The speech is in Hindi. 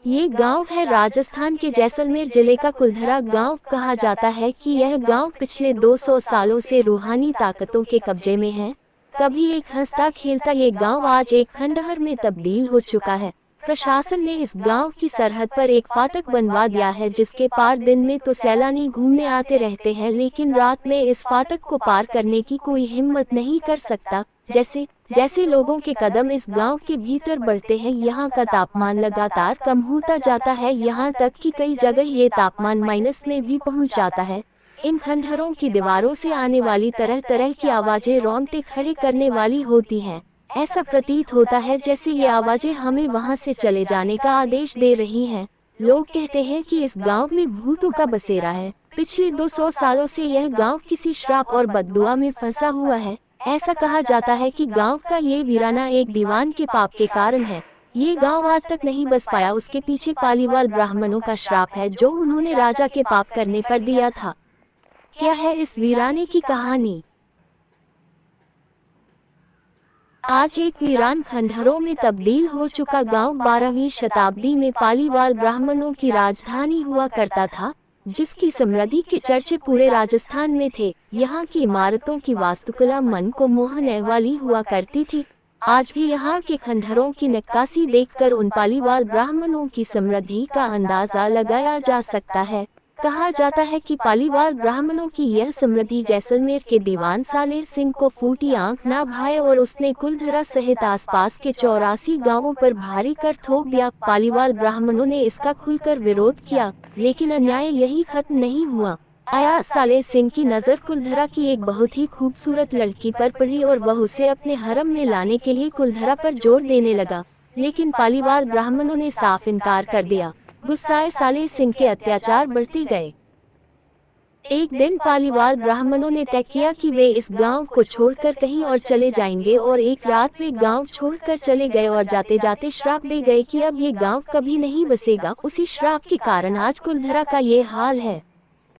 ये गांव है राजस्थान के जैसलमेर जिले का कुलधरा गांव। कहा जाता है कि यह गांव पिछले 200 सालों से रूहानी ताकतों के कब्जे में है। कभी एक हंसता खेलता ये गांव आज एक खंडहर में तब्दील हो चुका है। प्रशासन ने इस गांव की सरहद पर एक फाटक बनवा दिया है, जिसके पार दिन में तो सैलानी घूमने आते रहते हैं, लेकिन रात में इस फाटक को पार करने की कोई हिम्मत नहीं कर सकता। जैसे जैसे लोगों के कदम इस गांव के भीतर बढ़ते हैं, यहाँ का तापमान लगातार कम होता जाता है। यहाँ तक कि कई जगह ये तापमान माइनस में भी पहुँच जाता है। इन खंडहरों की दीवारों से आने वाली तरह तरह की आवाजें रोंगटे खड़े करने वाली होती हैं। ऐसा प्रतीत होता है जैसे ये आवाजें हमें वहां से चले जाने का आदेश दे रही हैं। लोग कहते हैं कि इस गांव में भूतों का बसेरा है। पिछले 200 सालों से यह गांव किसी श्राप और बददुआ में फंसा हुआ है। ऐसा कहा जाता है कि गांव का ये वीराना एक दीवान के पाप के कारण है। ये गांव आज तक नहीं बस पाया। उसके पीछे पालीवाल ब्राह्मणों का श्राप है, जो उन्होंने राजा के पाप करने पर दिया था। क्या है इस वीराने की कहानी? आज एक वीरान खंडहरों में तब्दील हो चुका गांव 12वीं शताब्दी में पालीवाल ब्राह्मणों की राजधानी हुआ करता था, जिसकी समृद्धि के चर्चे पूरे राजस्थान में थे। यहाँ की इमारतों की वास्तुकला मन को मोहने वाली हुआ करती थी। आज भी यहाँ के खंडहरों की नक्काशी देखकर उन पालीवाल ब्राह्मणों की समृद्धि का अंदाजा लगाया जा सकता है। कहा जाता है कि पालीवाल ब्राह्मणों की यह समृद्धि जैसलमेर के दीवान सालेह सिंह को फूटी आंख ना भाए और उसने कुलधरा सहित आसपास के 84 गांवों पर भारी कर ठोक दिया। पालीवाल ब्राह्मणों ने इसका खुलकर विरोध किया, लेकिन अन्याय यही खत्म नहीं हुआ। आया सालेह सिंह की नज़र कुलधरा की एक बहुत ही खूबसूरत लड़की पर पड़ी और वह उसे अपने हरम में लाने के लिए कुलधरा पर जोर देने लगा, लेकिन पालीवाल ब्राह्मणों ने साफ इनकार कर दिया। गुस्साए सालेह सिंह के अत्याचार बढ़ते गए। एक दिन पालीवाल ब्राह्मणों ने तय किया कि वे इस गांव को छोड़कर कहीं और चले जाएंगे, और एक रात वे गांव छोड़कर चले गए और जाते जाते श्राप दे गए कि अब ये गांव कभी नहीं बसेगा। उसी श्राप के कारण आज कुलधरा का ये हाल है।